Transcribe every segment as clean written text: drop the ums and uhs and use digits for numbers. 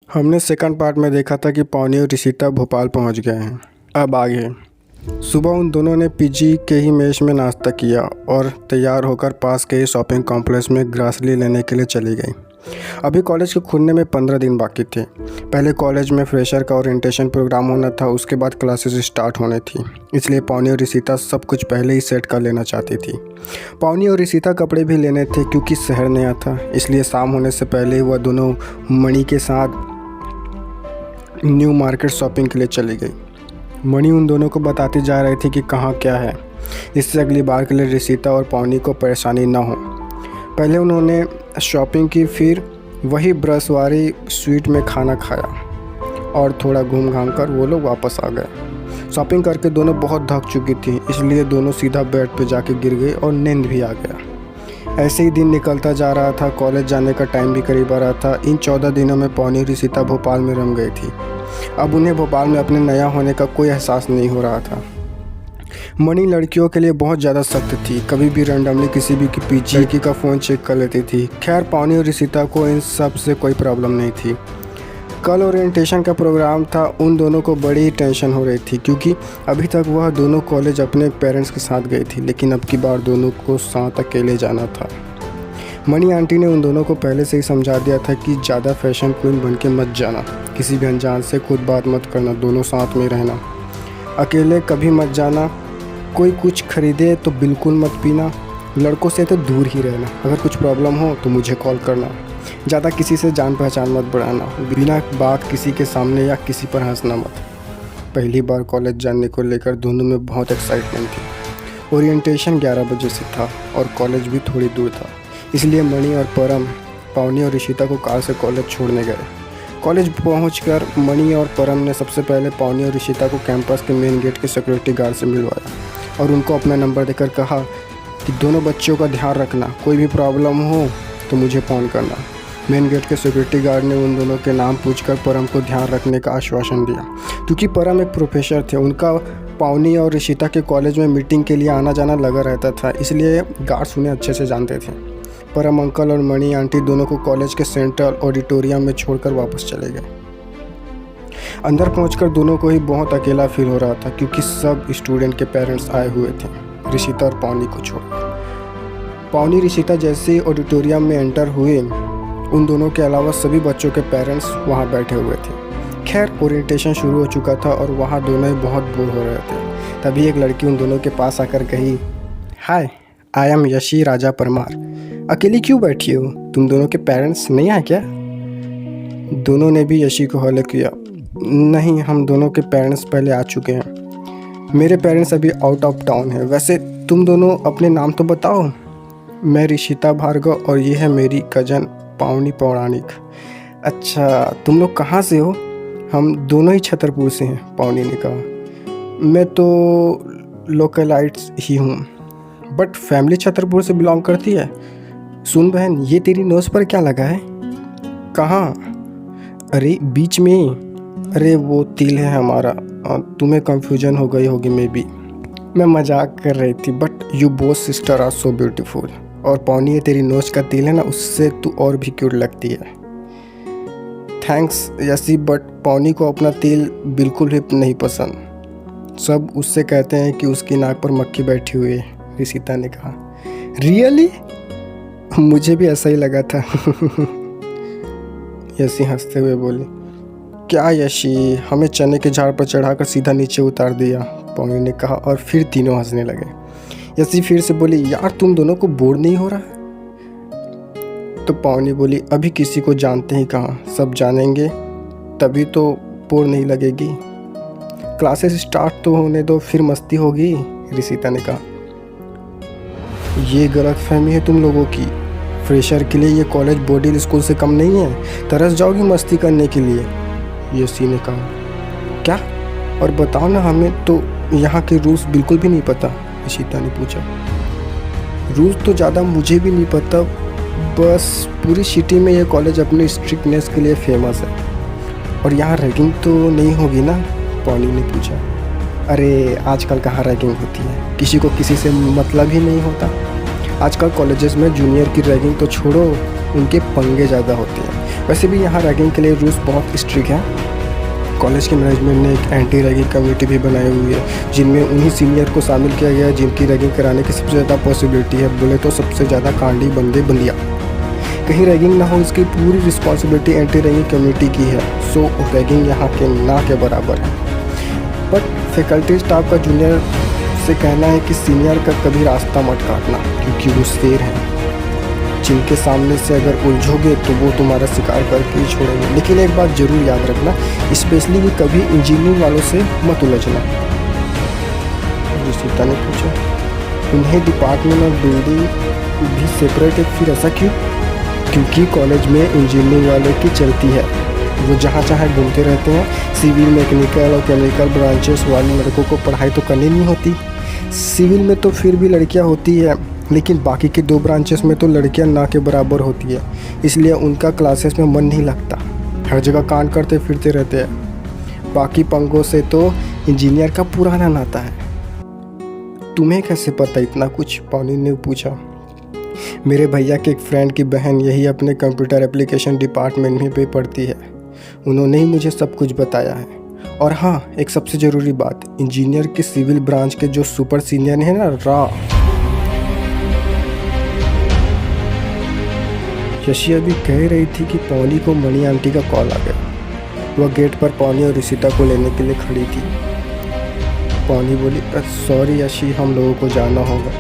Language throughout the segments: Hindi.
हमने सेकंड पार्ट में देखा था कि पौनी और ऋषिता भोपाल पहुंच गए हैं। अब आगे। सुबह उन दोनों ने पीजी के ही मेस में नाश्ता किया और तैयार होकर पास के ही शॉपिंग कॉम्प्लेक्स में ग्रॉसरी लेने के लिए चली गई। अभी कॉलेज के खुलने में 15 दिन बाकी थे। पहले कॉलेज में फ्रेशर का ओरिएंटेशन प्रोग्राम होना था, उसके बाद क्लासेस स्टार्ट होने थी, इसलिए पौनी और ऋषिता सब कुछ पहले ही सेट कर लेना चाहती थी। पौनी और ऋषिता कपड़े भी लेने थे क्योंकि शहर नया था, इसलिए शाम होने से पहले ही वह दोनों मणि के साथ न्यू मार्केट शॉपिंग के लिए चली गई। मणि उन दोनों को बताती जा रही थी कि कहाँ क्या है, इससे अगली बार के लिए ऋषिता और पौनी को परेशानी न हो। पहले उन्होंने शॉपिंग की, फिर वही ब्रसवारी स्वीट में खाना खाया और थोड़ा घूम घाम कर वो लोग वापस आ गए। शॉपिंग करके दोनों बहुत थक चुकी थी, इसलिए दोनों सीधा बेड पे जाके गिर गई और नींद भी आ गया। ऐसे ही दिन निकलता जा रहा था। कॉलेज जाने का टाइम भी करीब आ रहा था। इन 14 दिनों में पौनी ऋषिता भोपाल में रम गई थी। अब उन्हें भोपाल में अपने नया होने का कोई एहसास नहीं हो रहा था। मणि लड़कियों के लिए बहुत ज़्यादा सख्त थी, कभी भी रैंडमली किसी भी की पीछे लड़की का फ़ोन चेक कर लेती थी। खैर, पौनी और ऋषिता को इन सब से कोई प्रॉब्लम नहीं थी। कल ओरिएंटेशन का प्रोग्राम था। उन दोनों को बड़ी टेंशन हो रही थी क्योंकि अभी तक वह दोनों कॉलेज अपने पेरेंट्स के साथ गई थी, लेकिन अब की बार दोनों को साथ अकेले जाना था। मणि आंटी ने उन दोनों को पहले से ही समझा दिया था कि ज़्यादा फैशन क्वीन बन के मत जाना, किसी भी अनजान से खुद बात मत करना, दोनों साथ में रहना, अकेले कभी मत जाना, कोई कुछ खरीदे तो बिल्कुल मत पीना, लड़कों से तो दूर ही रहना, अगर कुछ प्रॉब्लम हो तो मुझे कॉल करना, ज़्यादा किसी से जान पहचान मत बढ़ाना, बिना बात किसी के सामने या किसी पर हंसना मत। पहली बार कॉलेज जाने को लेकर दोनों में बहुत एक्साइटमेंट थी। ओरिएंटेशन 11 बजे से था और कॉलेज भी थोड़ी दूर था, इसलिए मणि और परम पौनी और ऋषिता को कार से कॉलेज छोड़ने गए। कॉलेज पहुंचकर मणि और परम ने सबसे पहले पौनी और ऋषिता को कैंपस के मेन गेट के सिक्योरिटी गार्ड से मिलवाया और उनको अपना नंबर देकर कहा कि दोनों बच्चों का ध्यान रखना, कोई भी प्रॉब्लम हो तो मुझे फ़ोन करना। मेन गेट के सिक्योरिटी गार्ड ने उन दोनों के नाम पूछकर परम को ध्यान रखने का आश्वासन दिया। क्योंकि परम एक प्रोफेसर थे, उनका पौनी और ऋषिता के कॉलेज में मीटिंग के लिए आना जाना लगा रहता था, इसलिए गार्ड्स उन्हें अच्छे से जानते थे। परम अंकल और मणि आंटी दोनों को कॉलेज के सेंट्रल ऑडिटोरियम में छोड़कर वापस चले गए। अंदर पहुंचकर दोनों को ही बहुत अकेला फील हो रहा था क्योंकि सब स्टूडेंट के पेरेंट्स आए हुए थे, ऋषिता और पौनी को छोड़कर। पौनी ऋषिता जैसे ही ऑडिटोरियम में एंटर हुए, उन दोनों के अलावा सभी बच्चों के पेरेंट्स वहां बैठे हुए थे। खैर, ओरिएंटेशन शुरू हो चुका था और वहां दोनों ही बहुत बोर हो रहे थे। तभी एक लड़की उन दोनों के पास आकर कही, हाय, आई एम यशी राजा परमार। अकेली क्यों बैठी हो? तुम दोनों के पेरेंट्स नहीं आए क्या? दोनों ने भी यशी को हल्ला किया, नहीं, हम दोनों के पेरेंट्स पहले आ चुके हैं। मेरे पेरेंट्स अभी आउट ऑफ टाउन हैं। वैसे तुम दोनों अपने नाम तो बताओ। मैं ऋषिता भार्गव और ये है मेरी कज़न पौनी पौराणिक। अच्छा, तुम लोग कहाँ से हो? हम दोनों ही छतरपुर से हैं, पौनी ने कहा। मैं तो लोकलाइट्स ही हूँ, बट फैमिली छतरपुर से बिलोंग करती है। सुन बहन, ये तेरी नोज़ पर क्या लगा है? कहाँ? अरे बीच में। अरे वो तिल है हमारा, तुम्हें कंफ्यूजन हो गई होगी मे बी। मैं मजाक कर रही थी, but you both sister are so beautiful. और पौनी, ये तेरी नोज का तिल है ना, उससे तू और भी क्यूट लगती है। थैंक्स यसी, बट पौनी को अपना तिल बिल्कुल भी नहीं पसंद। सब उससे कहते हैं कि उसकी नाक पर मक्खी बैठी हुई है, ऋषिता ने कहा। रियली? मुझे भी ऐसा ही लगा था। यसी हंसते हुए बोली। क्या यशी, हमें चने के झाड़ पर चढ़ाकर सीधा नीचे उतार दिया, पौनी ने कहा और फिर तीनों हंसने लगे। यसी फिर से बोली, यार तुम दोनों को बोर नहीं हो रहा? तो पौनी बोली, अभी किसी को जानते ही कहाँ, सब जानेंगे तभी तो बोर नहीं लगेगी। क्लासेस स्टार्ट तो होने दो, फिर मस्ती होगी, ऋषिता ने कहा। ये गलतफहमी है तुम लोगों की। फ्रेशर के लिए ये कॉलेज बोर्डिंग स्कूल से कम नहीं है, तरस जाओगी मस्ती करने के लिए, यसी ने कहा। क्या? और बताओ ना, हमें तो यहाँ के रूल्स बिल्कुल भी नहीं पता, ऋषिता ने पूछा। रूल्स तो ज़्यादा मुझे भी नहीं पता, बस पूरी सिटी में ये कॉलेज अपनी स्ट्रिक्टनेस के लिए फेमस है। और यहाँ रैगिंग तो नहीं होगी ना, पौनी ने पूछा। अरे आजकल कहाँ रैगिंग होती है, किसी को किसी से मतलब ही नहीं होता। आजकल कॉलेजेस में जूनियर की रैगिंग तो छोड़ो, उनके पंगे ज़्यादा होते हैं। वैसे भी यहाँ रैगिंग के लिए रूल्स बहुत स्ट्रिक्ट हैं। कॉलेज के मैनेजमेंट ने एक एंटी रैगिंग कमेटी भी बनाई हुई है, जिनमें उन्हीं सीनियर को शामिल किया गया है जिनकी रैगिंग कराने की सबसे ज़्यादा पॉसिबिलिटी है। बोले तो सबसे ज़्यादा कांडी बंदे बंदिया, कहीं रैगिंग ना हो इसकी पूरी रिस्पॉन्सिबिलिटी एंटी रैगिंग कमेटी की है। सो रैगिंग यहाँ के ना के बराबर है। बट फैकल्टी स्टाफ का जूनियर से कहना है कि सीनियर का कभी रास्ता मत काटना, क्योंकि वो शेर हैं जिनके सामने से अगर उलझोगे तो वो तुम्हारा शिकार करके ही छोड़ेंगे। लेकिन एक बात ज़रूर याद रखना, स्पेशली कि कभी इंजीनियरिंग वालों से मत उलझना। रिशिता ने पूछा, उन्हें डिपार्टमेंट और बिल्डिंग भी सेपरेट है, फिर ऐसा क्यों? क्योंकि कॉलेज में इंजीनियरिंग वाले की चलती है, वो जहाँ चाहे घूमते रहते हैं। सिविल, मैकेनिकल और केमिकल ब्रांचेस वाले लड़कों को पढ़ाई तो करनी नहीं होती। सिविल में तो फिर भी लड़कियाँ होती है, लेकिन बाकी के 2 ब्रांचेस में तो लड़कियां ना के बराबर होती है, इसलिए उनका क्लासेस में मन नहीं लगता, हर जगह कांड करते फिरते रहते हैं। बाकी पंगों से तो इंजीनियर का पुराना नाता है। तुम्हें कैसे पता इतना कुछ? पानी ने पूछा। मेरे भैया के एक फ्रेंड की बहन यही अपने कंप्यूटर एप्लीकेशन डिपार्टमेंट में भी पढ़ती है, उन्होंने ही मुझे सब कुछ बताया है। और हाँ, एक सबसे ज़रूरी बात, इंजीनियर के सिविल ब्रांच के जो सुपर सीनियर हैं ना, शशि अभी कह रही थी कि पौनी को मणि आंटी का कॉल आ गया। वह गेट पर पौनी और रिशिता को लेने के लिए खड़ी थी। पौनी बोली, सॉरी यशी, हम लोगों को जाना होगा,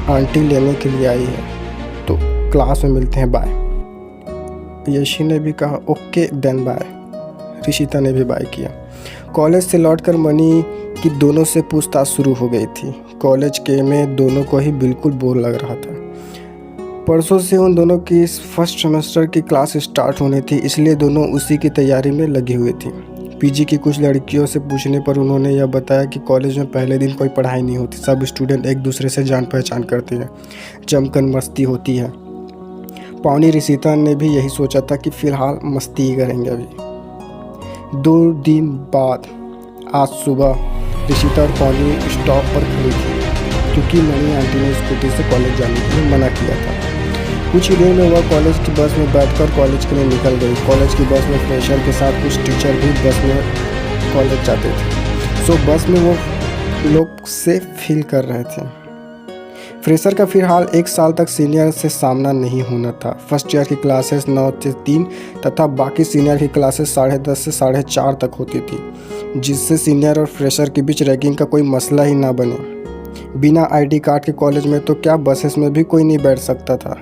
आंटी लेने के लिए आई है, तो क्लास में मिलते हैं, बाय। यशी ने भी कहा, ओके देन बाय। रिशिता ने भी बाय किया। कॉलेज से लौटकर मणि की दोनों से पूछताछ शुरू हो गई थी। कॉलेज के में दोनों को ही बिल्कुल बोर लग रहा था। परसों से उन दोनों की फर्स्ट सेमेस्टर की क्लास स्टार्ट होनी थी, इसलिए दोनों उसी की तैयारी में लगी हुई थी। पीजी की कुछ लड़कियों से पूछने पर उन्होंने यह बताया कि कॉलेज में पहले दिन कोई पढ़ाई नहीं होती, सब स्टूडेंट एक दूसरे से जान पहचान करते हैं, जमकर मस्ती होती है। पौनी रिशिता ने भी यही सोचा था कि फ़िलहाल मस्ती ही करेंगे। अभी 2 दिन बाद आज सुबह रिशिता और पौनी स्टॉप पर खड़ी थी, क्योंकि मणि आंटी ने स्कूटी से कॉलेज जाने के लिए मना किया था। कुछ ही देर में वह कॉलेज की बस में बैठकर कॉलेज के लिए निकल गई। कॉलेज की बस में फ्रेशर के साथ कुछ टीचर भी बस में कॉलेज जाते थे, सो बस में वो लोग से फील कर रहे थे। फ्रेशर का फिलहाल 1 साल तक सीनियर से सामना नहीं होना था। फर्स्ट ईयर की क्लासेस 9 से 3 तथा बाकी सीनियर की क्लासेस 10:30 से 4:30 तक होती थी, जिससे सीनियर और फ्रेशर के बीच रैगिंग का कोई मसला ही ना बने। बिना आईडी कार्ड के कॉलेज में तो क्या बसेस में भी कोई नहीं बैठ सकता था।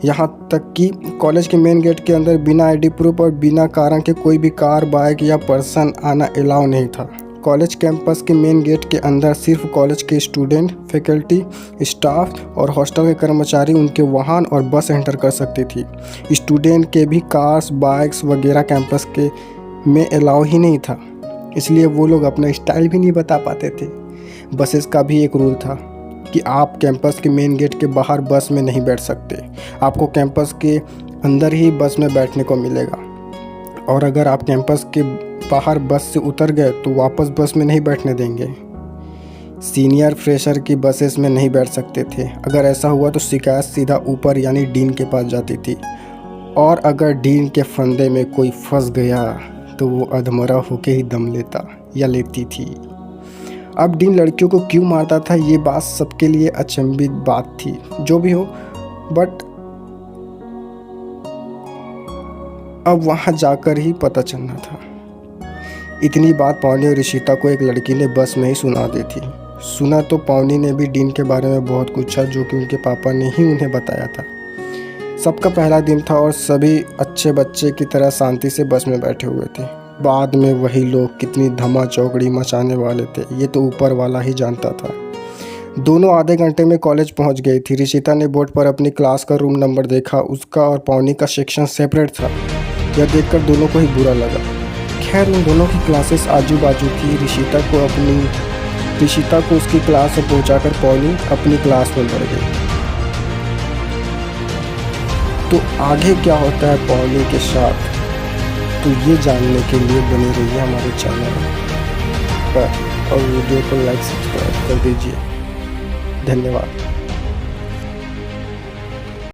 यहाँ तक कि कॉलेज के मेन गेट के अंदर बिना आईडी प्रूफ और बिना कारण के कोई भी कार, बाइक या पर्सन आना अलाउ नहीं था। कॉलेज कैंपस के मेन गेट के अंदर सिर्फ कॉलेज के स्टूडेंट, फैकल्टी, स्टाफ और हॉस्टल के कर्मचारी उनके वाहन और बस एंटर कर सकती थी। स्टूडेंट के भी कार्स, बाइक्स वगैरह कैंपस के में अलाउ ही नहीं था, इसलिए वो लोग अपना स्टाइल भी नहीं बता पाते थे। बसेस का भी एक रूल था कि आप कैंपस के मेन गेट के बाहर बस में नहीं बैठ सकते, आपको कैंपस के अंदर ही बस में बैठने को मिलेगा। और अगर आप कैंपस के बाहर बस से उतर गए तो वापस बस में नहीं बैठने देंगे। सीनियर फ्रेशर की बसेस में नहीं बैठ सकते थे। अगर ऐसा हुआ तो शिकायत सीधा ऊपर यानी डीन के पास जाती थी, और अगर डीन के फंदे में कोई फंस गया तो वो अधमरा होके ही दम लेता या लेती थी। अब डीन लड़कियों को क्यों मारता था, ये बात सबके लिए अचंभित बात थी। जो भी हो, बट अब वहाँ जाकर ही पता चलना था। इतनी बात पौनी और रिशिता को एक लड़की ने बस में ही सुना दी थी। सुना तो पौनी ने भी डीन के बारे में बहुत कुछ था, जो कि उनके पापा ने ही उन्हें बताया था। सबका पहला दिन था और सभी अच्छे बच्चे की तरह शांति से बस में बैठे हुए थे। बाद में वही लोग कितनी धमा चौकड़ी मचाने वाले थे, ये तो ऊपर वाला ही जानता था। दोनों आधे घंटे में कॉलेज पहुंच गई थी। रिशिता ने बोर्ड पर अपनी क्लास का रूम नंबर देखा, उसका और पौनी का सेक्शन सेपरेट था। यह देखकर दोनों को ही बुरा लगा। खैर, उन दोनों की क्लासेस आजू बाजू थी। रिशिता को उसकी क्लास से पहुंचाकर पौनी अपनी क्लास में बढ़ गई। तो आगे क्या होता है पौनी के साथ, तो ये जानने के लिए बने रहिए हमारे चैनल पर और वीडियो को लाइक सब्सक्राइब कर दीजिए। धन्यवाद।